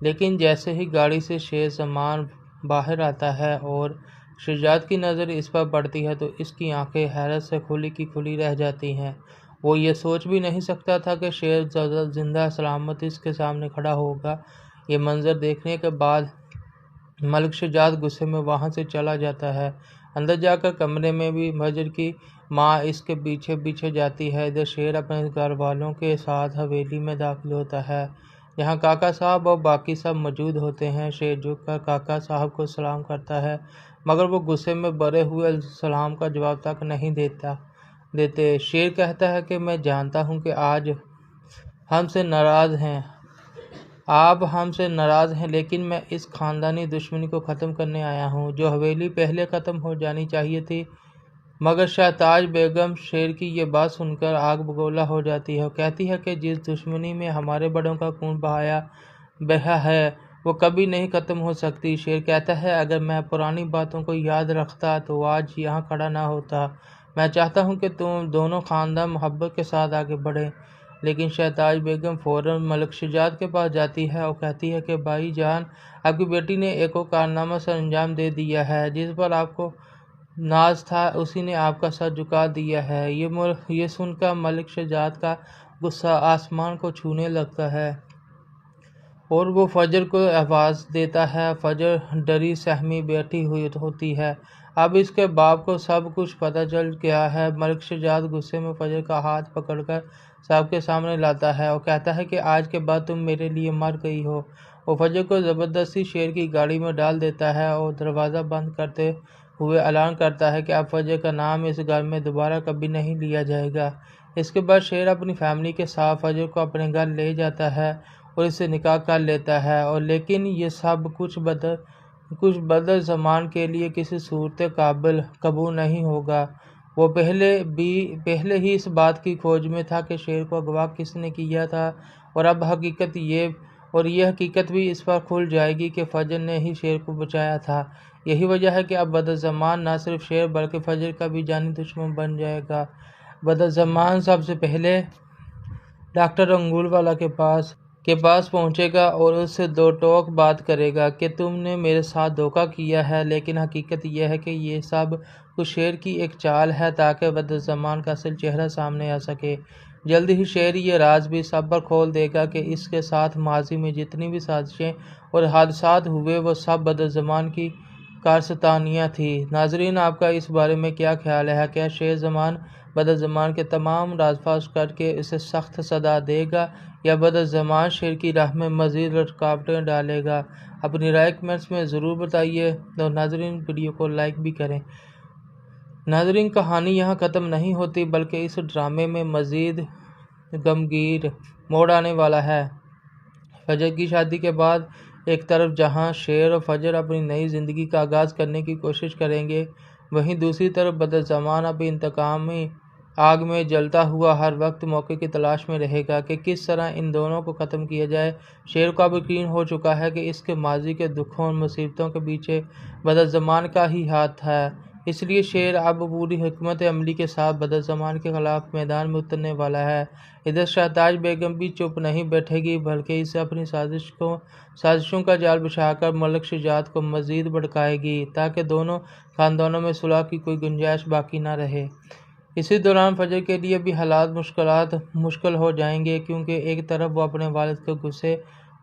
لیکن جیسے ہی گاڑی سے شیر زمان باہر آتا ہے اور شہزاد کی نظر اس پر پڑتی ہے تو اس کی آنکھیں حیرت سے کھلی کی کھلی رہ جاتی ہیں۔ وہ یہ سوچ بھی نہیں سکتا تھا کہ شیر زندہ سلامت اس کے سامنے کھڑا ہوگا۔ یہ منظر دیکھنے کے بعد ملک شہزاد غصے میں وہاں سے چلا جاتا ہے۔ اندر جا کر کمرے میں بھی فجر کی ماں اس کے پیچھے پیچھے جاتی ہے۔ ادھر شیر اپنے گھر والوں کے ساتھ حویلی میں داخل ہوتا ہے جہاں کاکا صاحب اور باقی سب موجود ہوتے ہیں۔ شیر جھک کر کاکا صاحب کو سلام کرتا ہے مگر وہ غصے میں بھرے ہوئے سلام کا جواب تک نہیں دیتے۔ شیر کہتا ہے کہ میں جانتا ہوں کہ آج ہم سے ناراض ہیں، آپ ہم سے ناراض ہیں، لیکن میں اس خاندانی دشمنی کو ختم کرنے آیا ہوں جو حویلی پہلے ختم ہو جانی چاہیے تھی۔ مگر شہتاج بیگم شیر کی یہ بات سن کر آگ بگولا ہو جاتی ہے اور کہتی ہے کہ جس دشمنی میں ہمارے بڑوں کا خون بہا ہے وہ کبھی نہیں ختم ہو سکتی۔ شیر کہتا ہے اگر میں پرانی باتوں کو یاد رکھتا تو آج یہاں کھڑا نہ ہوتا۔ میں چاہتا ہوں کہ تم دونوں خاندان محبت کے ساتھ آگے بڑھیں۔ لیکن شہتاج بیگم فوراً ملک شہزاد کے پاس جاتی ہے اور کہتی ہے کہ بھائی جان، آپ کی بیٹی نے ایک اور کارنامہ سر انجام دے دیا ہے، جس پر آپ کو ناز تھا اسی نے آپ کا سر جھکا دیا ہے۔ یہ سن کر ملک شہزاد کا غصہ آسمان کو چھونے لگتا ہے اور وہ فجر کو آواز دیتا ہے۔ فجر ڈری سہمی بیٹھی ہوئی ہوتی ہے، اب اس کے باپ کو سب کچھ پتہ چل گیا ہے۔ ملک شہزاد غصے میں فجر کا ہاتھ پکڑ کر سب کے سامنے لاتا ہے اور کہتا ہے کہ آج کے بعد تم میرے لیے مر گئی ہو۔ وہ فجر کو زبردستی شیر کی گاڑی میں ڈال دیتا ہے اور دروازہ بند کرتے ہوئے اعلان کرتا ہے کہ اب فجر کا نام اس گھر میں دوبارہ کبھی نہیں لیا جائے گا۔ اس کے بعد شیر اپنی فیملی کے ساتھ فجر کو اپنے گھر لے جاتا ہے اور اس سے نکاح کر لیتا ہے، اور لیکن یہ سب کچھ بدر زمان کے لیے کسی صورت قابل قبول نہیں ہوگا۔ وہ پہلے ہی اس بات کی کھوج میں تھا کہ شیر کو اغوا کس نے کیا تھا، اور اب یہ حقیقت بھی اس پر کھل جائے گی کہ فجر نے ہی شیر کو بچایا تھا۔ یہی وجہ ہے کہ اب بدر زمان نہ صرف شیر بلکہ فجر کا بھی جانی دشمن بن جائے گا۔ بدر زمان سب سے پہلے ڈاکٹر انگول والا کے پاس پہنچے گا اور اس سے دو ٹوک بات کرے گا کہ تم نے میرے ساتھ دھوکہ کیا ہے، لیکن حقیقت یہ ہے کہ یہ سب کچھ شیر کی ایک چال ہے تاکہ بدر زمان کا اصل چہرہ سامنے آ سکے۔ جلد ہی شیر یہ راز بھی سب پر کھول دے گا کہ اس کے ساتھ ماضی میں جتنی بھی سازشیں اور حادثات ہوئے وہ سب بدر زمان کی کارستانیاں تھیں۔ ناظرین، آپ کا اس بارے میں کیا خیال ہے؟ کیا شیر زمان بدر زمان کے تمام راز فاش کر کے اسے سخت سزا دے گا یا بدر زمان شیر کی راہ میں مزید رکاوٹیں ڈالے گا؟ اپنی رائے کمنٹس میں ضرور بتائیے اور ناظرین ویڈیو کو لائک بھی کریں۔ ناظرین، کہانی یہاں ختم نہیں ہوتی بلکہ اس ڈرامے میں مزید غمگین موڑ آنے والا ہے۔ فجر کی شادی کے بعد ایک طرف جہاں شیر اور فجر اپنی نئی زندگی کا آغاز کرنے کی کوشش کریں گے، وہیں دوسری طرف بدر زمان اپنی انتقامی آگ میں جلتا ہوا ہر وقت موقع کی تلاش میں رہے گا کہ کس طرح ان دونوں کو ختم کیا جائے۔ شیر کو اب یقین ہو چکا ہے کہ اس کے ماضی کے دکھوں اور مصیبتوں کے پیچھے بدر زمان کا ہی ہاتھ ہے، اس لیے شیر اب پوری حکمت عملی کے ساتھ بدر زمان کے خلاف میدان میں اترنے والا ہے۔ ادھر شہتاج بیگم بھی چپ نہیں بیٹھے گی بلکہ اسے اپنی سازشوں کا جال بچھا کر ملک شہزاد کو مزید بھڑکائے گی تاکہ دونوں خاندانوں میں صلح کی کوئی گنجائش باقی نہ رہے۔ اسی دوران فجر کے لیے بھی حالات مشکل ہو جائیں گے کیونکہ ایک طرف وہ اپنے والد کے غصے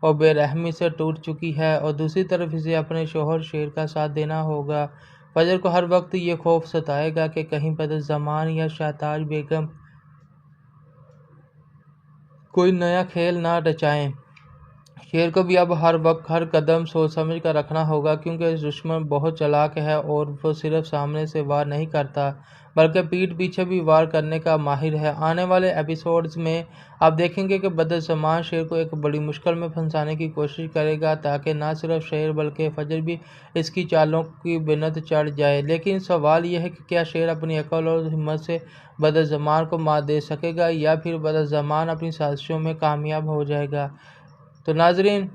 اور بے رحمی سے ٹوٹ چکی ہے اور دوسری طرف اسے اپنے شوہر شیر کا ساتھ دینا ہوگا۔ فجر کو ہر وقت یہ خوف ستائے گا کہ کہیں بدر زمان یا شہتاج بیگم کوئی نیا کھیل نہ رچائیں۔ شیر کو بھی اب ہر قدم سوچ سمجھ کر رکھنا ہوگا کیونکہ اس دشمن بہت چالاک ہے اور وہ صرف سامنے سے وار نہیں کرتا بلکہ پیٹھ پیچھے بھی وار کرنے کا ماہر ہے۔ آنے والے ایپیسوڈز میں آپ دیکھیں گے کہ بدر زمان شیر کو ایک بڑی مشکل میں پھنسانے کی کوشش کرے گا تاکہ نہ صرف شیر بلکہ فجر بھی اس کی چالوں کی بنت چڑھ جائے۔ لیکن سوال یہ ہے کہ کیا شیر اپنی عقل اور ہمت سے بدر زمان کو مات دے سکے گا یا پھر بدر زمان اپنی سازشوں میں کامیاب ہو جائے گا؟ تو ناظرین،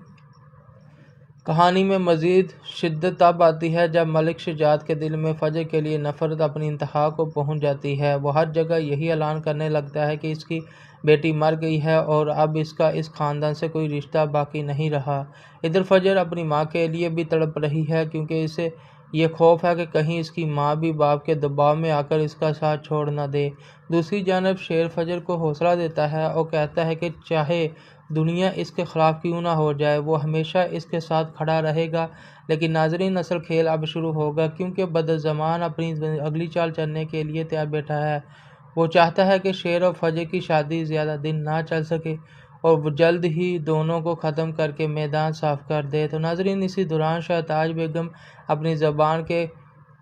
کہانی میں مزید شدت تب آتی ہے جب ملک شجاعت کے دل میں فجر کے لیے نفرت اپنی انتہا کو پہنچ جاتی ہے۔ وہ ہر جگہ یہی اعلان کرنے لگتا ہے کہ اس کی بیٹی مر گئی ہے اور اب اس کا اس خاندان سے کوئی رشتہ باقی نہیں رہا۔ ادھر فجر اپنی ماں کے لیے بھی تڑپ رہی ہے کیونکہ اسے یہ خوف ہے کہ کہیں اس کی ماں بھی باپ کے دباؤ میں آ کر اس کا ساتھ چھوڑ نہ دے۔ دوسری جانب شیر فجر کو حوصلہ دیتا ہے اور کہتا ہے کہ چاہے دنیا اس کے خلاف کیوں نہ ہو جائے وہ ہمیشہ اس کے ساتھ کھڑا رہے گا۔ لیکن ناظرین اصل کھیل اب شروع ہوگا کیونکہ بدرزمان اپنی اگلی چال چلنے کے لیے تیار بیٹھا ہے۔ وہ چاہتا ہے کہ شیر اور فجر کی شادی زیادہ دن نہ چل سکے اور وہ جلد ہی دونوں کو ختم کر کے میدان صاف کر دے۔ تو ناظرین اسی دوران شہتاج بیگم اپنی زبان کے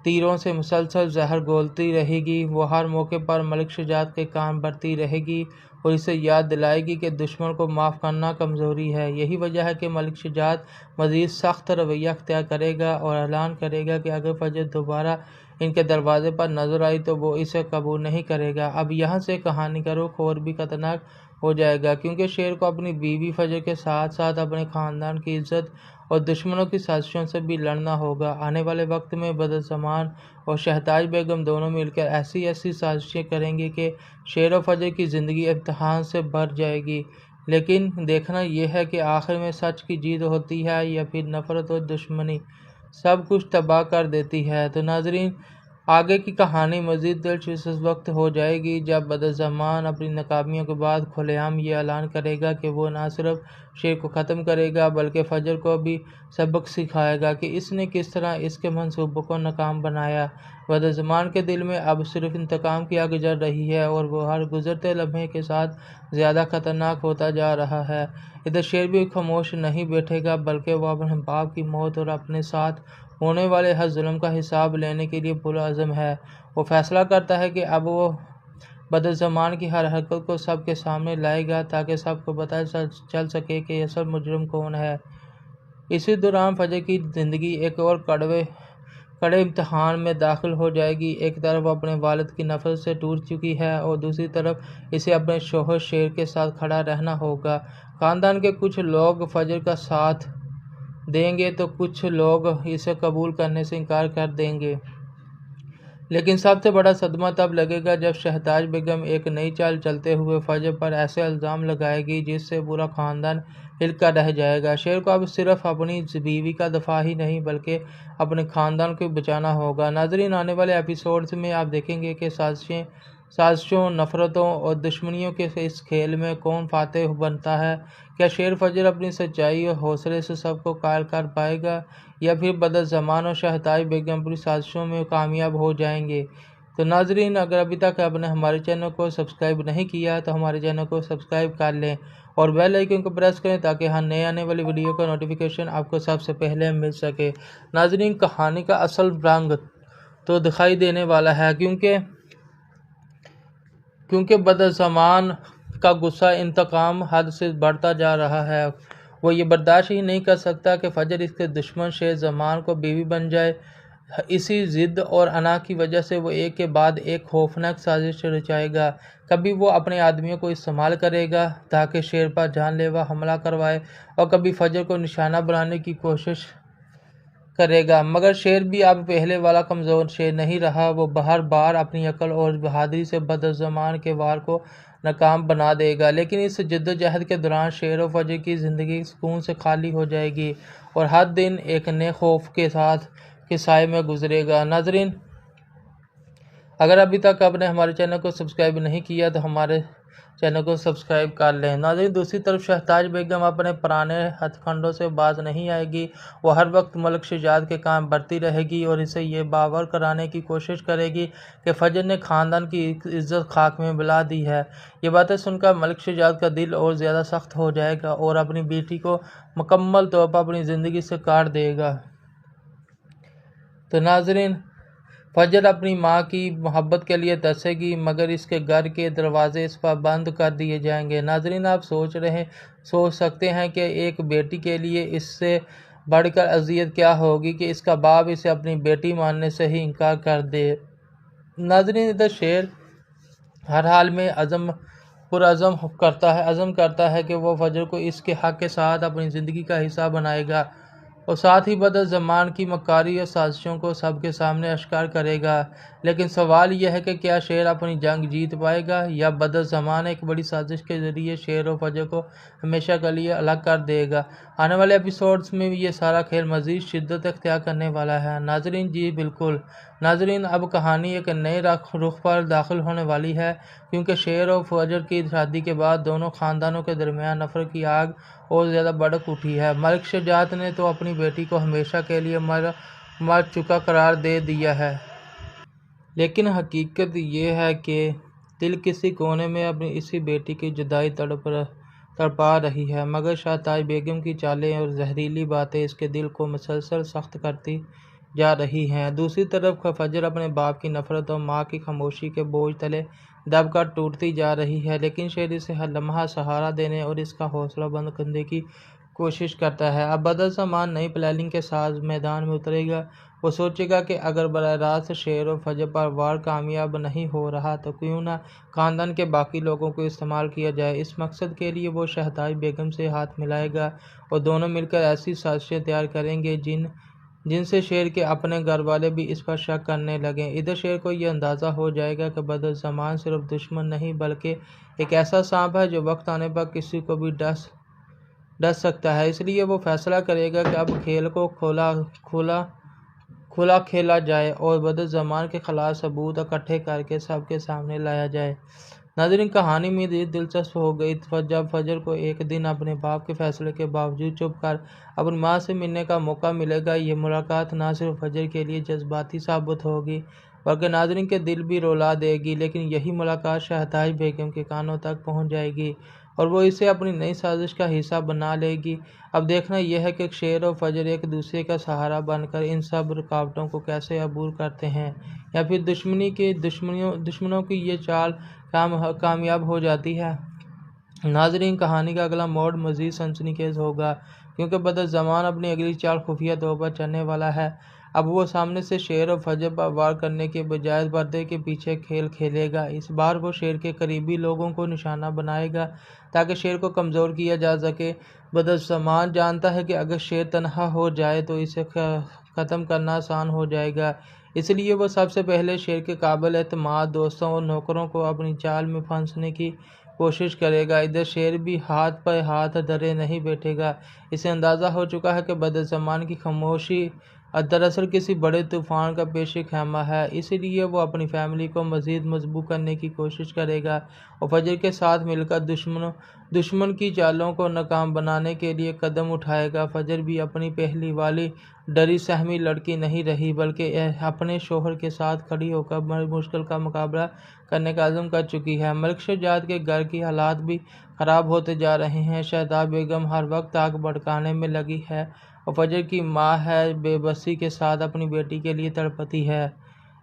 تیروں سے مسلسل زہر گھولتی رہے گی۔ وہ ہر موقع پر ملک شجاعت کے کام بھرتی رہے گی اور اسے یاد دلائے گی کہ دشمن کو معاف کرنا کمزوری ہے۔ یہی وجہ ہے کہ ملک شجاعت مزید سخت رویہ اختیار کرے گا اور اعلان کرے گا کہ اگر فجر دوبارہ ان کے دروازے پر نظر آئی تو وہ اسے قبول نہیں کرے گا۔ اب یہاں سے کہانی کا رخ اور بھی خطرناک ہو جائے گا کیونکہ شیر کو اپنی بیوی فجر کے ساتھ ساتھ اپنے خاندان کی عزت اور دشمنوں کی سازشوں سے بھی لڑنا ہوگا۔ آنے والے وقت میں بدرزمان اور شہتاج بیگم دونوں مل کر ایسی سازشیں کریں گے کہ شیر و فجر کی زندگی امتحان سے بھر جائے گی۔ لیکن دیکھنا یہ ہے کہ آخر میں سچ کی جیت ہوتی ہے یا پھر نفرت اور دشمنی سب کچھ تباہ کر دیتی ہے۔ تو ناظرین آگے کی کہانی مزید دلچسپ اس وقت ہو جائے گی جب بدرزمان اپنی ناکامیوں کے بعد کھلے عام یہ اعلان کرے گا کہ وہ نہ صرف شیر کو ختم کرے گا بلکہ فجر کو بھی سبق سکھائے گا کہ اس نے کس طرح اس کے منصوبوں کو ناکام بنایا۔ بدرزمان کے دل میں اب صرف انتقام کی آگ جل رہی ہے اور وہ ہر گزرتے لمحے کے ساتھ زیادہ خطرناک ہوتا جا رہا ہے۔ ادھر شیر بھی خاموش نہیں بیٹھے گا بلکہ وہ اپنے باپ کی موت اور اپنے ساتھ ہونے والے ہر ظلم کا حساب لینے کے لیے پرعزم ہے۔ وہ فیصلہ کرتا ہے کہ اب وہ بدرزمان کی ہر حرکت کو سب کے سامنے لائے گا تاکہ سب کو پتہ چل سکے کہ اصل مجرم کون ہے۔ اسی دوران فجر کی زندگی ایک اور کڑے امتحان میں داخل ہو جائے گی۔ ایک طرف وہ اپنے والد کی نفرت سے ٹوٹ چکی ہے اور دوسری طرف اسے اپنے شوہر شیر کے ساتھ کھڑا رہنا ہوگا۔ خاندان کے کچھ لوگ فجر کا ساتھ دیں گے تو کچھ لوگ اسے قبول کرنے سے انکار کر دیں گے۔ لیکن سب سے بڑا صدمہ تب لگے گا جب شہتاج بیگم ایک نئی چال چلتے ہوئے فجر پر ایسے الزام لگائے گی جس سے پورا خاندان ہل کر رہ جائے گا۔ شیر کو اب صرف اپنی بیوی کا دفاع ہی نہیں بلکہ اپنے خاندان کو بچانا ہوگا۔ ناظرین آنے والے ایپیسوڈز میں آپ دیکھیں گے کہ سازشوں، نفرتوں اور دشمنیوں کے اس کھیل میں کون فاتح بنتا ہے۔ کیا شیر فجر اپنی سچائی اور حوصلے سے سب کو قائل کر پائے گا یا پھر بدرزمان اور شہتاج بیگم اپنی سازشوں میں کامیاب ہو جائیں گے؟ تو ناظرین اگر ابھی تک آپ نے ہمارے چینل کو سبسکرائب نہیں کیا تو ہمارے چینل کو سبسکرائب کر لیں اور بیل آئیکن کو پریس کریں تاکہ ہر نئے آنے والی ویڈیو کا نوٹیفیکیشن آپ کو سب سے پہلے مل سکے۔ ناظرین کہانی کا اصل رنگ تو دکھائی دینے والا ہے کیونکہ بدرزمان کا غصہ انتقام حد سے بڑھتا جا رہا ہے۔ وہ یہ برداشت ہی نہیں کر سکتا کہ فجر اس کے دشمن شیر زمان کو بیوی بن جائے۔ اسی ضد اور انا کی وجہ سے وہ ایک کے بعد ایک خوفناک سازش رچائے گا۔ کبھی وہ اپنے آدمیوں کو استعمال کرے گا تاکہ شیر پر جان لیوا حملہ کروائے اور کبھی فجر کو نشانہ بنانے کی کوشش کرے گا۔ مگر شیر بھی اب پہلے والا کمزور شیر نہیں رہا۔ وہ ہر بار اپنی عقل اور بہادری سے بدرزمان کے وار کو ناکام بنا دے گا۔ لیکن اس جدوجہد کے دوران شیر و فجر کی زندگی سکون سے خالی ہو جائے گی اور ہر دن ایک نئے خوف کے سائے میں گزرے گا۔ ناظرین اگر ابھی تک آپ نے ہمارے چینل کو سبسکرائب نہیں کیا تو ہمارے چینل کو سبسکرائب کر لیں۔ ناظرین دوسری طرف شہتاج بیگم اپنے پرانے ہتھ کنڈوں سے باز نہیں آئے گی۔ وہ ہر وقت ملک شجاعت کے کام بھرتی رہے گی اور اسے یہ باور کرانے کی کوشش کرے گی کہ فجر نے خاندان کی عزت خاک میں ملا دی ہے۔ یہ باتیں سن کر ملک شجاعت کا دل اور زیادہ سخت ہو جائے گا اور اپنی بیٹی کو مکمل طور پر اپنی زندگی سے کاٹ دے گا۔ تو ناظرین فجر اپنی ماں کی محبت کے لیے ترسے گی مگر اس کے گھر کے دروازے اس پر بند کر دیے جائیں گے۔ ناظرین آپ سوچ سکتے ہیں کہ ایک بیٹی کے لیے اس سے بڑھ کر اذیت کیا ہوگی کہ اس کا باپ اسے اپنی بیٹی ماننے سے ہی انکار کر دے۔ ناظرین ادھر شیر ہر حال میں عزم کرتا ہے کہ وہ فجر کو اس کے حق کے ساتھ اپنی زندگی کا حصہ بنائے گا اور ساتھ ہی بدر زمان کی مکاری اور سازشوں کو سب کے سامنے اشکار کرے گا۔ لیکن سوال یہ ہے کہ کیا شیر اپنی جنگ جیت پائے گا یا بدر زمان ایک بڑی سازش کے ذریعے شیر و فجر کو ہمیشہ کے لیے الگ کر دے گا۔ آنے والے ایپیسوڈز میں یہ سارا کھیل مزید شدت اختیار کرنے والا ہے۔ ناظرین جی بالکل ناظرین، اب کہانی ایک نئے رخ پر داخل ہونے والی ہے، کیونکہ شیر اور فجر کی شادی کے بعد دونوں خاندانوں کے درمیان نفرت کی آگ اور زیادہ بھڑک اٹھی ہے۔ ملک شجاعت نے تو اپنی بیٹی کو ہمیشہ کے لیے مر چکا قرار دے دیا ہے، لیکن حقیقت یہ ہے کہ دل کسی کونے میں اپنی اسی بیٹی کی جدائی تڑپا رہی ہے، مگر شہتاج بیگم کی چالیں اور زہریلی باتیں اس کے دل کو مسلسل سخت کرتی جا رہی ہیں۔ دوسری طرف فجر اپنے باپ کی نفرت اور ماں کی خاموشی کے بوجھ تلے دب کر ٹوٹتی جا رہی ہے، لیکن شیر اسے ہر لمحہ سہارا دینے اور اس کا حوصلہ بند کرنے کی کوشش کرتا ہے۔ اب بدر زمان نئی پلاننگ کے ساتھ میدان میں اترے گا۔ وہ سوچے گا کہ اگر براہ راست شیر و فجر پر وار کامیاب نہیں ہو رہا تو کیوں نہ خاندان کے باقی لوگوں کو استعمال کیا جائے۔ اس مقصد کے لیے وہ شہتاج بیگم سے ہاتھ ملائے گا اور دونوں مل کر ایسی سازشیں تیار کریں گے جن سے شیر کے اپنے گھر والے بھی اس پر شک کرنے لگیں۔ ادھر شیر کو یہ اندازہ ہو جائے گا کہ بدر زمان صرف دشمن نہیں بلکہ ایک ایسا سانپ ہے جو وقت آنے پر کسی کو بھی ڈس سکتا ہے۔ اس لیے وہ فیصلہ کرے گا کہ اب کھیل کو کھلا کھیلا جائے اور بدر زمان کے خلاف ثبوت اکٹھے کر کے سب کے سامنے لایا جائے۔ ناظرین، کہانی میں دلچسپ ہو گئی جب فجر کو ایک دن اپنے باپ کے فیصلے کے باوجود چھپ کر اپنی ماں سے ملنے کا موقع ملے گا۔ یہ ملاقات نہ صرف فجر کے لیے جذباتی ثابت ہوگی بلکہ ناظرین کے دل بھی رولا دے گی، لیکن یہی ملاقات شہتاج بیگم کے کانوں تک پہنچ جائے گی اور وہ اسے اپنی نئی سازش کا حصہ بنا لے گی۔ اب دیکھنا یہ ہے کہ شیر اور فجر ایک دوسرے کا سہارا بن کر ان سب رکاوٹوں کو کیسے عبور کرتے ہیں، یا پھر دشمنوں کی یہ چال کامیاب ہو جاتی ہے۔ ناظرین، کہانی کا اگلا موڑ مزید سنسنی خیز ہوگا، کیونکہ بدر زمان اپنی اگلی چال خفیہ طور پر چلنے والا ہے۔ اب وہ سامنے سے شیر اور فجر پر وار کرنے کے بجائے پردے کے پیچھے کھیل کھیلے گا۔ اس بار وہ شیر کے قریبی لوگوں کو نشانہ بنائے گا تاکہ شیر کو کمزور کیا جا سکے۔ بدر زمان جانتا ہے کہ اگر شیر تنہا ہو جائے تو اسے ختم کرنا آسان ہو جائے گا، اس لیے وہ سب سے پہلے شیر کے قابل اعتماد دوستوں اور نوکروں کو اپنی چال میں پھنسنے کی کوشش کرے گا۔ ادھر شیر بھی ہاتھ پہ ہاتھ دھرے نہیں بیٹھے گا۔ اسے اندازہ ہو چکا ہے کہ بدر زمان کی خاموشی دراصل کسی بڑے طوفان کا پیش خیمہ ہے، اس لیے وہ اپنی فیملی کو مزید مضبوط کرنے کی کوشش کرے گا اور فجر کے ساتھ مل کر دشمن کی چالوں کو ناکام بنانے کے لیے قدم اٹھائے گا۔ فجر بھی اپنی پہلی والی ڈری سہمی لڑکی نہیں رہی، بلکہ اپنے شوہر کے ساتھ کھڑی ہو کر مشکل کا مقابلہ کرنے کا عزم کر چکی ہے۔ ملک شجاعت کے گھر کی حالات بھی خراب ہوتے جا رہے ہیں۔ شہزاد بیگم ہر وقت آگ بھڑکانے میں لگی ہے اور فجر کی ماں ہے بے بسی کے ساتھ اپنی بیٹی کے لیے تڑپتی ہے۔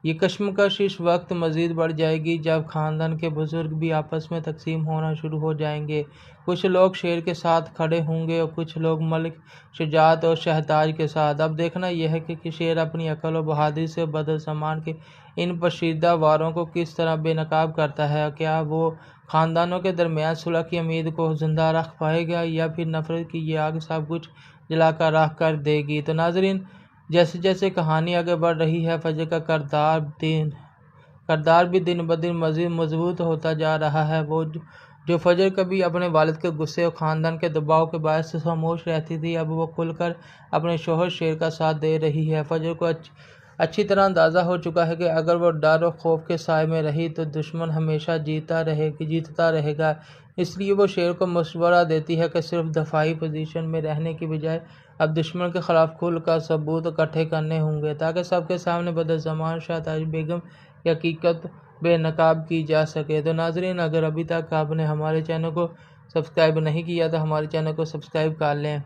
یہ کشمکش اس وقت مزید بڑھ جائے گی جب خاندان کے بزرگ بھی آپس میں تقسیم ہونا شروع ہو جائیں گے۔ کچھ لوگ شیر کے ساتھ کھڑے ہوں گے اور کچھ لوگ ملک شجاعت اور شہتاج کے ساتھ۔ اب دیکھنا یہ ہے کہ شیر اپنی عقل و بہادری سے بدر زمان کے ان پوشیدہ واروں کو کس طرح بے نقاب کرتا ہے۔ کیا وہ خاندانوں کے درمیان صلح کی امید کو زندہ رکھ پائے گا یا پھر نفرت کی یہ آگ سب کچھ جلا کر راکھ کر دے گی؟ تو ناظرین، جیسے جیسے کہانی آگے بڑھ رہی ہے، فجر کا کردار بھی دن بدن مزید مضبوط ہوتا جا رہا ہے۔ وہ جو فجر کبھی اپنے والد کے غصے اور خاندان کے دباؤ کے باعث خاموش رہتی تھی، اب وہ کھل کر اپنے شوہر شیر کا ساتھ دے رہی ہے۔ فجر کو اچھی طرح اندازہ ہو چکا ہے کہ اگر وہ ڈر اور خوف کے سائے میں رہی تو دشمن ہمیشہ جیتتا رہے گا، اس لیے وہ شیر کو مشورہ دیتی ہے کہ صرف دفاعی پوزیشن میں رہنے کی بجائے اب دشمن کے خلاف کھل کر ثبوت اکٹھے کرنے ہوں گے تاکہ سب کے سامنے بدر زمان شہتاج بیگم کی حقیقت بے نقاب کی جا سکے۔ تو ناظرین، اگر ابھی تک آپ نے ہمارے چینل کو سبسکرائب نہیں کیا تو ہمارے چینل کو سبسکرائب کر لیں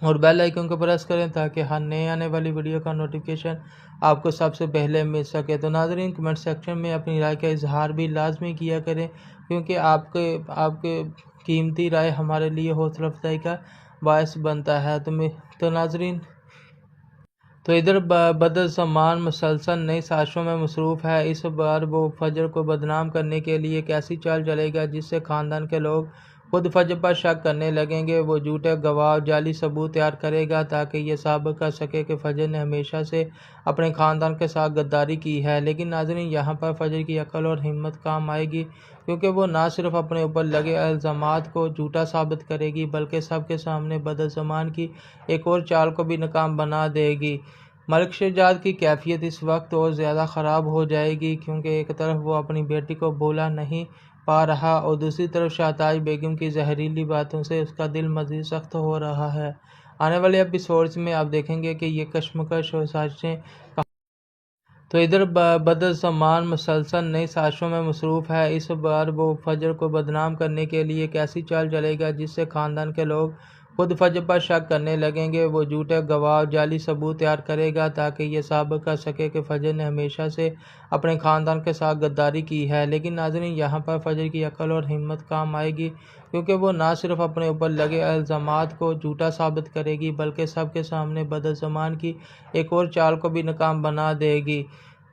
اور بیل آئیکن کو پریس کریں تاکہ ہر نئے آنے والی ویڈیو کا نوٹیفیکیشن آپ کو سب سے پہلے مل سکے۔ تو ناظرین، کمنٹ سیکشن میں اپنی رائے کا اظہار بھی لازمی کیا کریں، کیونکہ آپ کے قیمتی رائے ہمارے لیے حوصلہ افزائی کا باعث بنتا ہے۔ تو ناظرین، تو ادھر بدر زمان مسلسل نئی سازشوں میں مصروف ہے۔ اس بار وہ فجر کو بدنام کرنے کے لیے ایک ایسی چال چلے گا جس سے خاندان کے لوگ خود فجر پر شک کرنے لگیں گے۔ وہ جھوٹے گواہ اور جعلی ثبوت تیار کرے گا تاکہ یہ ثابت کر سکے کہ فجر نے ہمیشہ سے اپنے خاندان کے ساتھ غداری کی ہے۔ لیکن ناظرین، یہاں پر فجر کی عقل اور ہمت کام آئے گی، کیونکہ وہ نہ صرف اپنے اوپر لگے الزامات کو جھوٹا ثابت کرے گی بلکہ سب کے سامنے بدعنوان کی ایک اور چال کو بھی ناکام بنا دے گی۔ ملک شہزاد کی کیفیت اس وقت اور زیادہ خراب ہو جائے گی، کیونکہ ایک طرف وہ اپنی بیٹی کو بھولا نہیں پا رہا اور دوسری طرف شہتاج بیگم کی زہریلی باتوں سے اس کا دل مزید سخت ہو رہا ہے۔ آنے والے ایپیسوڈز میں آپ دیکھیں گے کہ یہ کشمکش اور سازشیں تو ادھر بدعنوان مسلسل نئی سازشوں میں مصروف ہے۔ اس بار وہ فجر کو بدنام کرنے کے لیے ایک ایسی چال چلے گا جس سے خاندان کے لوگ خود فجر پر شک کرنے لگیں گے۔ وہ جھوٹے گواہ اور جعلی ثبوت تیار کرے گا تاکہ یہ ثابت کر سکے کہ فجر نے ہمیشہ سے اپنے خاندان کے ساتھ غداری کی ہے۔ لیکن ناظرین، یہاں پر فجر کی عقل اور ہمت کام آئے گی، کیونکہ وہ نہ صرف اپنے اوپر لگے الزامات کو جھوٹا ثابت کرے گی بلکہ سب کے سامنے بدعنوان کی ایک اور چال کو بھی ناکام بنا دے گی۔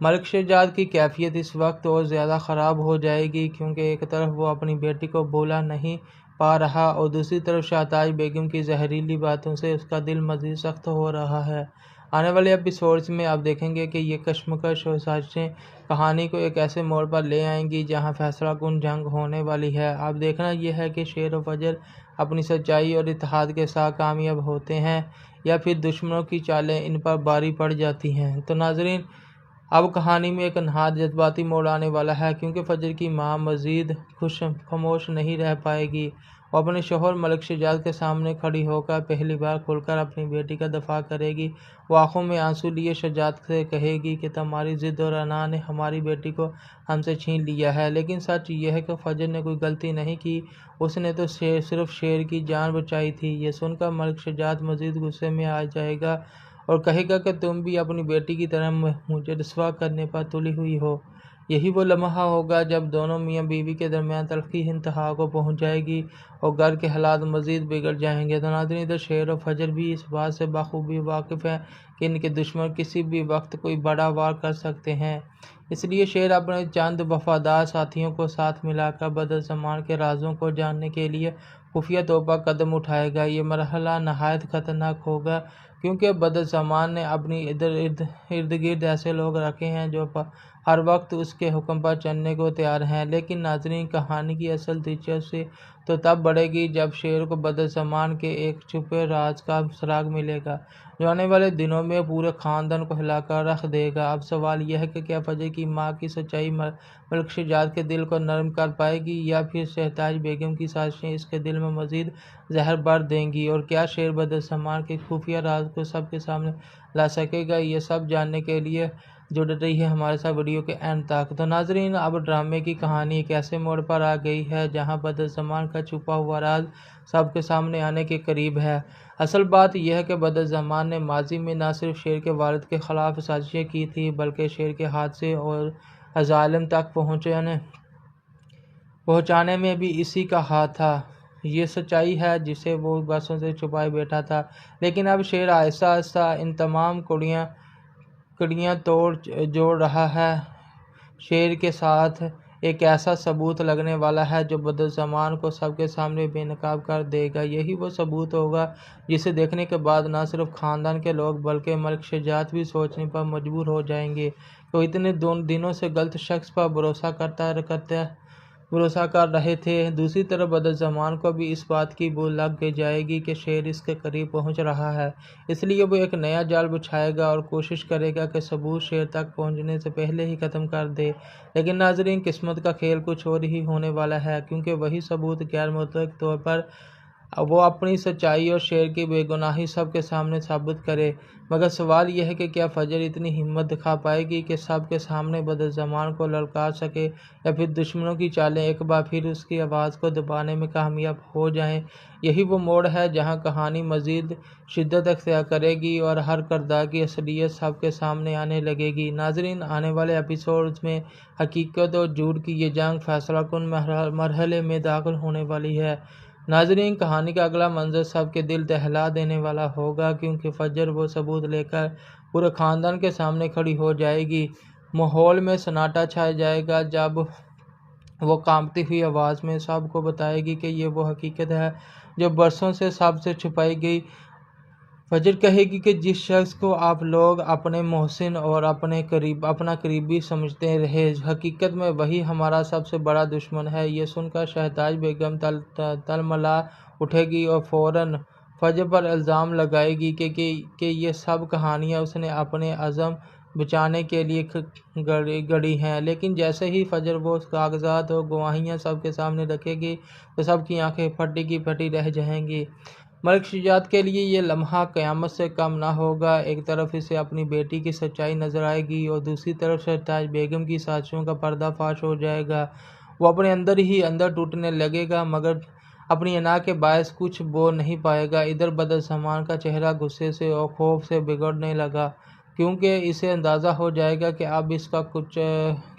ملک شہزاد کی کیفیت اس وقت اور زیادہ خراب ہو جائے گی، کیونکہ ایک طرف وہ اپنی بیٹی کو بھولا نہیں پا رہا اور دوسری طرف شہتاج بیگم کی زہریلی باتوں سے اس کا دل مزید سخت ہو رہا ہے۔ آنے والے ایپیسوڈز میں آپ دیکھیں گے کہ یہ کشمکش اور سازشیں کہانی کو ایک ایسے موڑ پر لے آئیں گی جہاں فیصلہ کن جنگ ہونے والی ہے۔ اب دیکھنا یہ ہے کہ شیر و فجر اپنی سچائی اور اتحاد کے ساتھ کامیاب ہوتے ہیں یا پھر دشمنوں کی چالیں ان پر باری پڑ جاتی ہیں۔ تو ناظرین، اب کہانی میں ایک نہایت جذباتی موڑ آنے والا ہے، کیونکہ فجر کی ماں مزید خاموش نہیں رہ پائے گی۔ وہ اپنے شوہر ملک شہزاد کے سامنے کھڑی ہو کر پہلی بار کھل کر اپنی بیٹی کا دفاع کرے گی۔ وہ آنکھوں میں آنسو لیے شہزاد سے کہے گی کہ تمہاری ضد اور انا نے ہماری بیٹی کو ہم سے چھین لیا ہے، لیکن سچ یہ ہے کہ فجر نے کوئی غلطی نہیں کی، اس نے تو صرف شیر کی جان بچائی تھی۔ یہ سن کر ملک شہزاد مزید غصے میں آ جائے گا اور کہے گا کہ تم بھی اپنی بیٹی کی طرح مجھے رسوا کرنے پر تلی ہوئی ہو۔ یہی وہ لمحہ ہوگا جب دونوں میاں بیوی کے درمیان تلخی انتہا کو پہنچ جائے گی اور گھر کے حالات مزید بگڑ جائیں گے۔ تو ناظرین، ادھر شیر و فجر بھی اس بات سے بخوبی واقف ہیں کہ ان کے دشمن کسی بھی وقت کوئی بڑا وار کر سکتے ہیں۔ اس لیے شیر اپنے چند وفادار ساتھیوں کو ساتھ ملا کر بدعنوان کے رازوں کو جاننے کے لیے خفیہ طور پر قدم اٹھائے گا۔ یہ مرحلہ نہایت خطرناک ہوگا، کیونکہ بدعنوان نے اپنی ارد گرد ایسے لوگ رکھے ہیں جو ہر وقت اس کے حکم پر چلنے کو تیار ہیں۔ لیکن ناظرین، کہانی کی اصل دلچسپی تو تب بڑھے گی جب شیر کو بدعنوان کے ایک چھپے راز کا سراغ ملے گا جو آنے والے دنوں میں پورے خاندان کو ہلا کر رکھ دے گا۔ اب سوال یہ ہے کہ کیا فجر کی ماں کی سچائی ملک شہزاد کے دل کو نرم کر پائے گی یا پھر شہتاج بیگم کی سازشیں اس کے دل میں مزید زہر بھر دیں گی، اور کیا شیر بدعنوان کے خفیہ راز کو سب کے سامنے لا سکے گا؟ یہ سب جاننے کے لیے جڑ رہی ہے ہمارے ساتھ ویڈیو کے اینڈ تک۔ تو ناظرین، اب ڈرامے کی کہانی ایک ایسے موڑ پر آ گئی ہے جہاں بدعنوان کا چھپا ہوا راز سب کے سامنے آنے کے قریب ہے۔ اصل بات یہ ہے کہ بدعنوان نے ماضی میں نہ صرف شیر کے والد کے خلاف سازشیں کی تھیں بلکہ شیر کے حادثے اور ظالم تک پہنچانے میں بھی اسی کا ہاتھ تھا۔ یہ سچائی ہے جسے وہ برسوں سے چھپائے بیٹھا تھا، لیکن اب شیر آہستہ آہستہ ان تمام کڑیاں توڑ جوڑ رہا ہے۔ شیر کے ساتھ ایک ایسا ثبوت لگنے والا ہے جو بدعنوان کو سب کے سامنے بے نقاب کر دے گا۔ یہی وہ ثبوت ہوگا جسے دیکھنے کے بعد نہ صرف خاندان کے لوگ بلکہ ملک شہزاد بھی سوچنے پر مجبور ہو جائیں گے کہ وہ اتنے دنوں سے غلط شخص پر بھروسہ کر رہے تھے۔ دوسری طرف بدعنوان کو بھی اس بات کی بو لگ جائے گی کہ شیر اس کے قریب پہنچ رہا ہے، اس لیے وہ ایک نیا جال بچھائے گا اور کوشش کرے گا کہ ثبوت شیر تک پہنچنے سے پہلے ہی ختم کر دے۔ لیکن ناظرین، قسمت کا کھیل کچھ اور ہی ہونے والا ہے، کیونکہ وہی ثبوت غیر متعلق طور پر وہ اپنی سچائی اور شیر کی بے گناہی سب کے سامنے ثابت کرے۔ مگر سوال یہ ہے کہ کیا فجر اتنی ہمت دکھا پائے گی کہ سب کے سامنے بدعنوان کو للکار سکے، یا پھر دشمنوں کی چالیں ایک بار پھر اس کی آواز کو دبانے میں کامیاب ہو جائیں؟ یہی وہ موڑ ہے جہاں کہانی مزید شدت اختیار کرے گی اور ہر کردار کی اصلیت سب کے سامنے آنے لگے گی۔ ناظرین، آنے والے ایپیسوڈز میں حقیقت اور جھوٹ کی یہ جنگ فیصلہ کن مرحلے میں داخل ہونے والی ہے۔ ناظرین، کہانی کا اگلا منظر سب کے دل دہلا دینے والا ہوگا، کیونکہ فجر وہ ثبوت لے کر پورے خاندان کے سامنے کھڑی ہو جائے گی۔ ماحول میں سناٹا چھا جائے گا جب وہ کانپتی ہوئی آواز میں سب کو بتائے گی کہ یہ وہ حقیقت ہے جو برسوں سے سب سے چھپائی گئی۔ فجر کہے گی کہ جس شخص کو آپ لوگ اپنے محسن اور اپنا قریبی سمجھتے رہے، حقیقت میں وہی ہمارا سب سے بڑا دشمن ہے۔ یہ سن کر شہزادی بیگم تلملا اٹھے گی اور فوراً فجر پر الزام لگائے گی کہ یہ سب کہانیاں اس نے اپنے عزم بچانے کے لیے گڑھی ہیں۔ لیکن جیسے ہی فجر وہ کاغذات اور گواہیاں سب کے سامنے رکھے گی تو سب کی آنکھیں پھٹی کی پھٹی رہ جائیں گی۔ ملک شجاعت کے لیے یہ لمحہ قیامت سے کم نہ ہوگا۔ ایک طرف اسے اپنی بیٹی کی سچائی نظر آئے گی اور دوسری طرف شہزادی بیگم کی سازشوں کا پردہ فاش ہو جائے گا۔ وہ اپنے اندر ہی اندر ٹوٹنے لگے گا مگر اپنی انا کے باعث کچھ بول نہیں پائے گا۔ ادھر بدعنوان کا چہرہ غصے سے اور خوف سے بگڑنے لگا، کیونکہ اسے اندازہ ہو جائے گا کہ اب اس کا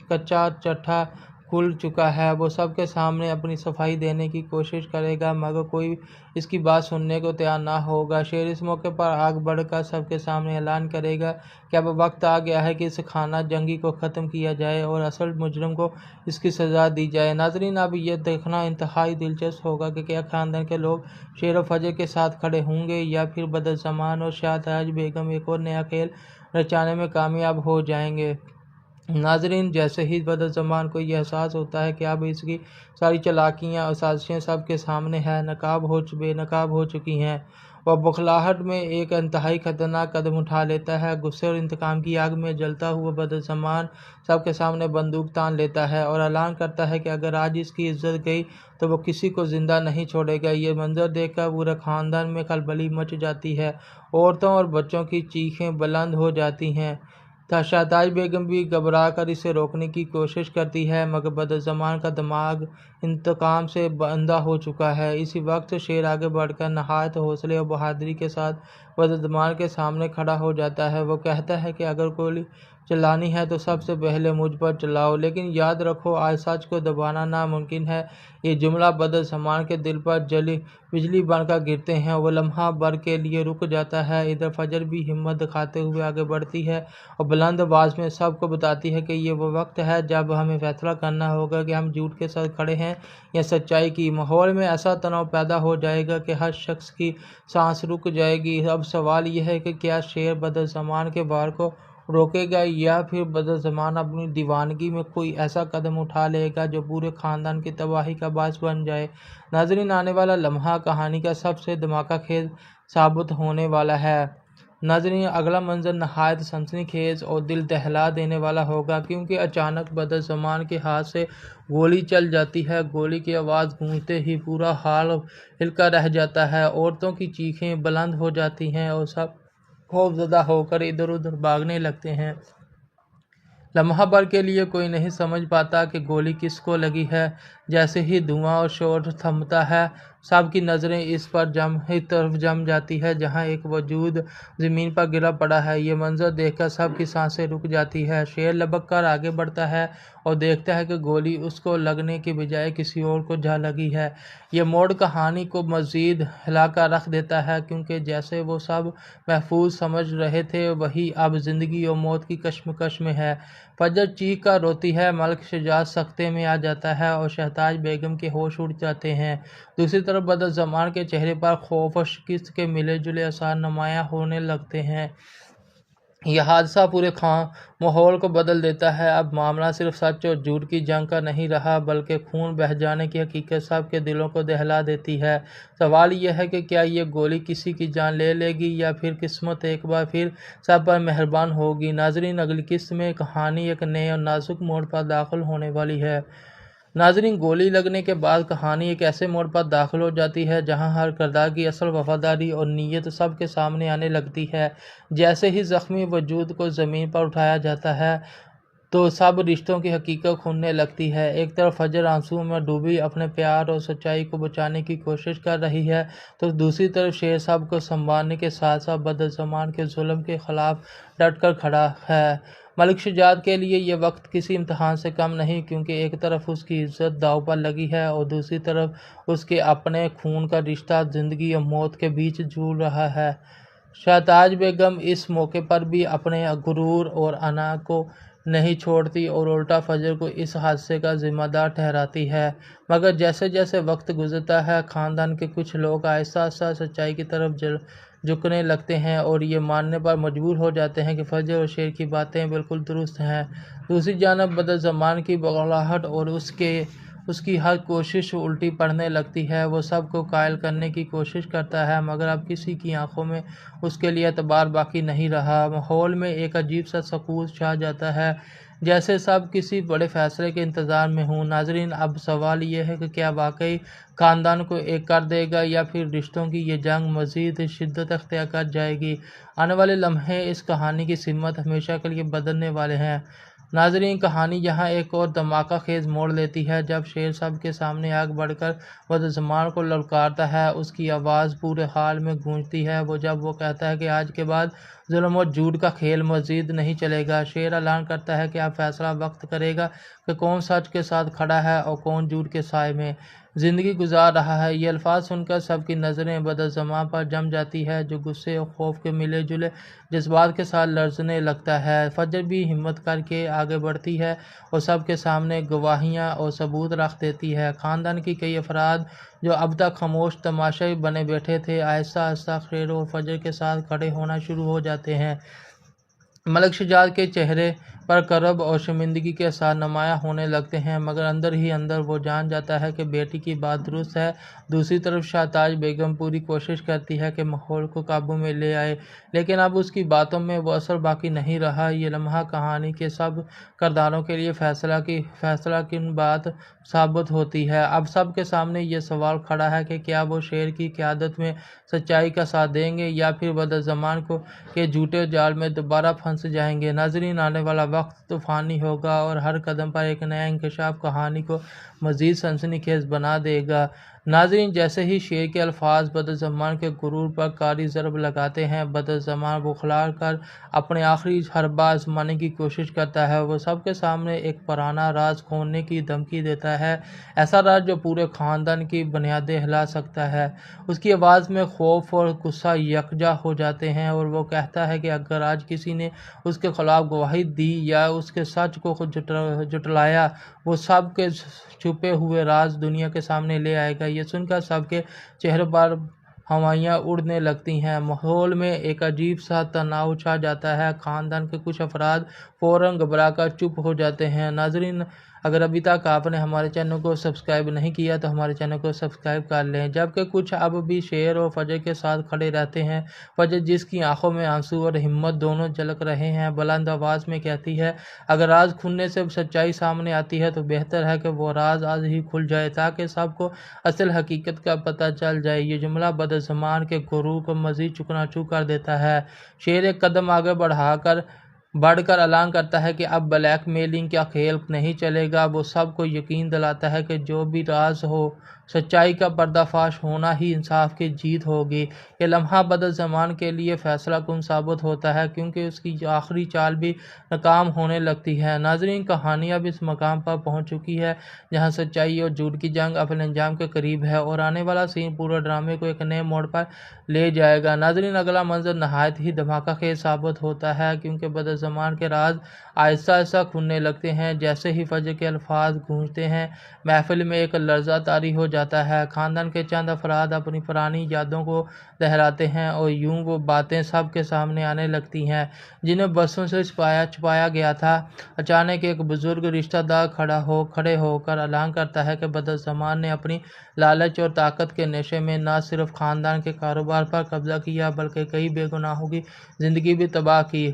کچا چٹھا کھل چکا ہے۔ وہ سب کے سامنے اپنی صفائی دینے کی کوشش کرے گا مگر کوئی اس کی بات سننے کو تیار نہ ہوگا۔ شیر اس موقع پر آگ بڑھ کر سب کے سامنے اعلان کرے گا کہ اب وقت آ گیا ہے کہ اس خانہ جنگی کو ختم کیا جائے اور اصل مجرم کو اس کی سزا دی جائے۔ ناظرین، اب یہ دیکھنا انتہائی دلچسپ ہوگا کہ کیا خاندان کے لوگ شیر و فجر کے ساتھ کھڑے ہوں گے یا پھر بدعنوان اور شہزادی بیگم ایک اور نیا کھیل رچانے میں کامیاب ہو جائیں گے۔ ناظرین، جیسے ہی بدعنوان کو یہ احساس ہوتا ہے کہ اب اس کی ساری چالاکیاں اور سازشیں سب کے سامنے بے نقاب ہو چکی ہیں، وہ بخلاہٹ میں ایک انتہائی خطرناک قدم اٹھا لیتا ہے۔ غصے اور انتقام کی آگ میں جلتا ہوا بدعنوان سب کے سامنے بندوق تان لیتا ہے اور اعلان کرتا ہے کہ اگر آج اس کی عزت گئی تو وہ کسی کو زندہ نہیں چھوڑے گا۔ یہ منظر دیکھ کر پورے خاندان میں کھلبلی مچ جاتی ہے، عورتوں اور بچوں کی چیخیں بلند ہو جاتی ہیں۔ شہزادی بیگم بھی گھبرا کر اسے روکنے کی کوشش کرتی ہے مگر بدعنوان کا دماغ انتقام سے اندھا ہو چکا ہے۔ اسی وقت شیر آگے بڑھ کر نہایت حوصلے اور بہادری کے ساتھ بدعنوان کے سامنے کھڑا ہو جاتا ہے۔ وہ کہتا ہے کہ اگر گولی چلانی ہے تو سب سے پہلے مجھ پر چلاؤ، لیکن یاد رکھو آج سچ کو دبانا ناممکن ہے۔ یہ جملہ بدعنوان کے دل پر بجلی بن کر گرتے ہیں۔ وہ لمحہ بھر کے لیے رک جاتا ہے۔ ادھر فجر بھی ہمت دکھاتے ہوئے آگے بڑھتی ہے اور بلند آواز میں سب کو بتاتی ہے کہ یہ وہ وقت ہے جب ہمیں فیصلہ کرنا ہوگا کہ ہم جھوٹ کے ساتھ کھڑے ہیں یا سچائی کی۔ ماحول میں ایسا تناؤ پیدا ہو جائے گا کہ ہر شخص کی سانس رک جائے گی۔ اب سوال یہ ہے کہ کیا شیر بدعنوان کے وار کو روکے گا یا پھر بدعنوان اپنی دیوانگی میں کوئی ایسا قدم اٹھا لے گا جو پورے خاندان کی تباہی کا باعث بن جائے۔ ناظرین، آنے والا لمحہ کہانی کا سب سے دھماکہ خیز ثابت ہونے والا ہے۔ ناظرین، اگلا منظر نہایت سنسنی خیز اور دل دہلا دینے والا ہوگا، کیونکہ اچانک بدعنوان کے ہاتھ سے گولی چل جاتی ہے۔ گولی کی آواز گونجتے ہی پورا ہال ہل کر رہ جاتا ہے، عورتوں کی چیخیں بلند ہو جاتی ہیں اور سب خوف زدہ ہو کر ادھر ادھر بھاگنے لگتے ہیں۔ لمحہ بھر کے لیے کوئی نہیں سمجھ پاتا کہ گولی کس کو لگی ہے۔ جیسے ہی دھواں اور شور تھمتا ہے، سب کی نظریں اس طرف جم جاتی ہے جہاں ایک وجود زمین پر گرا پڑا ہے۔ یہ منظر دیکھ کر سب کی سانسیں رک جاتی ہے۔ شیر لبک کر آگے بڑھتا ہے اور دیکھتا ہے کہ گولی اس کو لگنے کے بجائے کسی اور کو جا لگی ہے۔ یہ موڑ کہانی کو مزید ہلا کر رکھ دیتا ہے، کیونکہ جیسے وہ سب محفوظ سمجھ رہے تھے وہی اب زندگی اور موت کی کشمکش میں ہے۔ فجر چیخ کر روتی ہے، ملک شجاعت سکتے میں آ جاتا ہے اور شہزادی بیگم کے ہوش اڑ جاتے ہیں۔ دوسری طرف بدعنوان کے چہرے پر خوف اور شکست کے ملے جلے آثار نمایاں ہونے لگتے ہیں۔ یہ حادثہ پورے ماحول کو بدل دیتا ہے۔ اب معاملہ صرف سچ اور جھوٹ کی جنگ کا نہیں رہا بلکہ خون بہہ جانے کی حقیقت سب کے دلوں کو دہلا دیتی ہے۔ سوال یہ ہے کہ کیا یہ گولی کسی کی جان لے لے گی یا پھر قسمت ایک بار پھر سب پر مہربان ہوگی۔ ناظرین، اگلی قسط میں کہانی ایک نئے اور نازک موڑ پر داخل ہونے والی ہے۔ ناظرین، گولی لگنے کے بعد کہانی ایک ایسے موڑ پر داخل ہو جاتی ہے جہاں ہر کردار کی اصل وفاداری اور نیت سب کے سامنے آنے لگتی ہے۔ جیسے ہی زخمی وجود کو زمین پر اٹھایا جاتا ہے تو سب رشتوں کی حقیقت کھلنے لگتی ہے۔ ایک طرف فجر آنسوؤں میں ڈوبی اپنے پیار اور سچائی کو بچانے کی کوشش کر رہی ہے تو دوسری طرف شیر سب کو سنبھالنے کے ساتھ ساتھ بدعنوان کے ظلم کے خلاف ڈٹ کر کھڑا ہے۔ ملک شجاعت کے لیے یہ وقت کسی امتحان سے کم نہیں، کیونکہ ایک طرف اس کی عزت داؤ پر لگی ہے اور دوسری طرف اس کے اپنے خون کا رشتہ زندگی اور موت کے بیچ جھول رہا ہے۔ شہزادی بیگم اس موقع پر بھی اپنے غرور اور انا کو نہیں چھوڑتی اور الٹا فجر کو اس حادثے کا ذمہ دار ٹھہراتی ہے۔ مگر جیسے جیسے وقت گزرتا ہے خاندان کے کچھ لوگ آہستہ آہستہ سچائی کی طرف جھکنے لگتے ہیں اور یہ ماننے پر مجبور ہو جاتے ہیں کہ فجر اور شیر کی باتیں بالکل درست ہیں۔ دوسری جانب بدعنوان کی بغلاہٹ اور اس کی ہر کوشش الٹی پڑنے لگتی ہے۔ وہ سب کو قائل کرنے کی کوشش کرتا ہے مگر اب کسی کی آنکھوں میں اس کے لیے اعتبار باقی نہیں رہا۔ ماحول میں ایک عجیب سا سکوت چھا جاتا ہے، جیسے سب کسی بڑے فیصلے کے انتظار میں ہوں۔ ناظرین، اب سوال یہ ہے کہ کیا واقعی خاندان کو ایک کر دے گا یا پھر رشتوں کی یہ جنگ مزید شدت اختیار کر جائے گی؟ آنے والے لمحے اس کہانی کی سمت ہمیشہ کے لیے بدلنے والے ہیں۔ ناظرین، کہانی یہاں ایک اور دھماکہ خیز موڑ لیتی ہے جب شیر سب کے سامنے آگ بڑھ کر بدعنوان کو للکارتا ہے۔ اس کی آواز پورے حال میں گونجتی ہے جب وہ کہتا ہے کہ آج کے بعد ظلم و جھوٹ کا کھیل مزید نہیں چلے گا۔ شیر اعلان کرتا ہے کہ اب فیصلہ وقت کرے گا کہ کون سچ کے ساتھ کھڑا ہے اور کون جھوٹ کے سائے میں زندگی گزار رہا ہے۔ یہ الفاظ سن کر سب کی نظریں بدعنوان پر جم جاتی ہے جو غصے اور خوف کے ملے جلے جذبات کے ساتھ لرزنے لگتا ہے۔ فجر بھی ہمت کر کے آگے بڑھتی ہے اور سب کے سامنے گواہیاں اور ثبوت رکھ دیتی ہے۔ خاندان کی کئی افراد جو اب تک خاموش تماشائی بنے بیٹھے تھے آہستہ آہستہ شیر اور فجر کے ساتھ کھڑے ہونا شروع ہو جاتے ہیں۔ ملک شجاعت کے چہرے پر کرب اور شرمندگی کے اثار نمایاں ہونے لگتے ہیں مگر اندر ہی اندر وہ جان جاتا ہے کہ بیٹی کی بات درست ہے۔ دوسری طرف شہتاج بیگم پوری کوشش کرتی ہے کہ ماحول کو قابو میں لے آئے لیکن اب اس کی باتوں میں وہ اثر باقی نہیں رہا۔ یہ لمحہ کہانی کے سب کرداروں کے لیے فیصلہ کن بات ثابت ہوتی ہے۔ اب سب کے سامنے یہ سوال کھڑا ہے کہ کیا وہ شیر کی قیادت میں سچائی کا ساتھ دیں گے یا پھر بدعنوان کے جھوٹے جال میں دوبارہ پھنس جائیں گے؟ ناظرین، آنے والا وقت طوفانی ہوگا اور ہر قدم پر ایک نیا انکشاف کہانی کو مزید سنسنی خیز بنا دے گا۔ ناظرین، جیسے ہی شیر کے الفاظ بدعنوان کے غرور پر کاری ضرب لگاتے ہیں بدعنوان بوکھلا کر اپنے آخری حربہ آزمانے کی کوشش کرتا ہے۔ وہ سب کے سامنے ایک پرانا راز کھولنے کی دھمکی دیتا ہے، ایسا راز جو پورے خاندان کی بنیادیں ہلا سکتا ہے۔ اس کی آواز میں خوف اور غصہ یکجا ہو جاتے ہیں اور وہ کہتا ہے کہ اگر آج کسی نے اس کے خلاف گواہی دی یا اس کے سچ کو جھٹلایا وہ سب کے چھپے ہوئے راز دنیا کے سامنے لے آئے گا۔ یہ سن کر سب کے چہروں پر ہوائیاں اڑنے لگتی ہیں۔ ماحول میں ایک عجیب سا تناؤ چھا جاتا ہے۔ خاندان کے کچھ افراد فوراً گھبرا کر چپ ہو جاتے ہیں۔ ناظرین، اگر ابھی تک آپ نے ہمارے چینل کو سبسکرائب نہیں کیا تو ہمارے چینل کو سبسکرائب کر لیں۔ جبکہ کچھ اب بھی شیر اور فجر کے ساتھ کھڑے رہتے ہیں۔ فجر، جس کی آنکھوں میں آنسو اور ہمت دونوں جھلک رہے ہیں، بلند آواز میں کہتی ہے اگر راز کھلنے سے سچائی سامنے آتی ہے تو بہتر ہے کہ وہ راز آج ہی کھل جائے تاکہ سب کو اصل حقیقت کا پتہ چل جائے۔ یہ جملہ بدعنوان کے غرور کو مزید چکنا چور کر دیتا ہے۔ شیر ایک قدم آگے بڑھ کر اعلان کرتا ہے کہ اب بلیک میلنگ کا کھیل نہیں چلے گا۔ وہ سب کو یقین دلاتا ہے کہ جو بھی راز ہو سچائی کا پردہ فاش ہونا ہی انصاف کی جیت ہوگی۔ یہ لمحہ بدعنوان کے لیے فیصلہ کن ثابت ہوتا ہے کیونکہ اس کی آخری چال بھی ناکام ہونے لگتی ہے۔ ناظرین، کہانی اب اس مقام پر پہنچ چکی ہے جہاں سچائی اور جھوٹ کی جنگ اپنے انجام کے قریب ہے اور آنے والا سین پورے ڈرامے کو ایک نئے موڑ پر لے جائے گا۔ ناظرین، اگلا منظر نہایت ہی دھماکہ خیز ثابت ہوتا ہے کیونکہ بدعنوان کے راز آہستہ آہستہ کھلنے لگتے ہیں۔ جیسے ہی فجر کے الفاظ گونجتے ہیں محفل میں ایک لرزہ طاری ہو جاتا ہے۔ خاندان کے چند افراد اپنی پرانی یادوں کو دہراتے ہیں اور یوں وہ باتیں سب کے سامنے آنے لگتی ہیں جنہیں برسوں سے چھپایا گیا تھا۔ اچانک ایک بزرگ رشتہ دار کھڑے ہو کر اعلان کرتا ہے کہ بدعنوان نے اپنی لالچ اور طاقت کے نشے میں نہ صرف خاندان کے کاروبار پر قبضہ کیا بلکہ کئی بے گناہوں کی زندگی بھی تباہ کی۔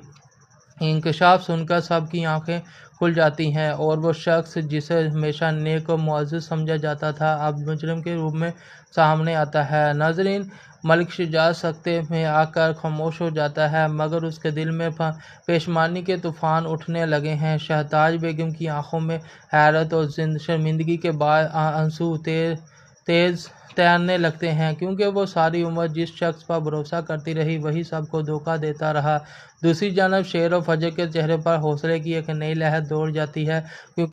انکشاف سن کر سب کی آنکھیں کھل جاتی ہیں اور وہ شخص جسے ہمیشہ نیک و معزز سمجھا جاتا تھا اب مجرم کے روپ میں سامنے آتا ہے۔ ناظرین، ملک شجاعت سکتے میں آ کر خاموش ہو جاتا ہے مگر اس کے دل میں پشیمانی کے طوفان اٹھنے لگے ہیں۔ شہتاج بیگم کی آنکھوں میں حیرت اور شرمندگی کے بعد آنسو تیز تیرنے لگتے ہیں کیونکہ وہ ساری عمر جس شخص پر بھروسہ کرتی رہی وہی سب کو دھوکہ دیتا رہا۔ دوسری جانب شیر و فجر کے چہرے پر حوصلے کی ایک نئی لہر دوڑ جاتی ہے کیونکہ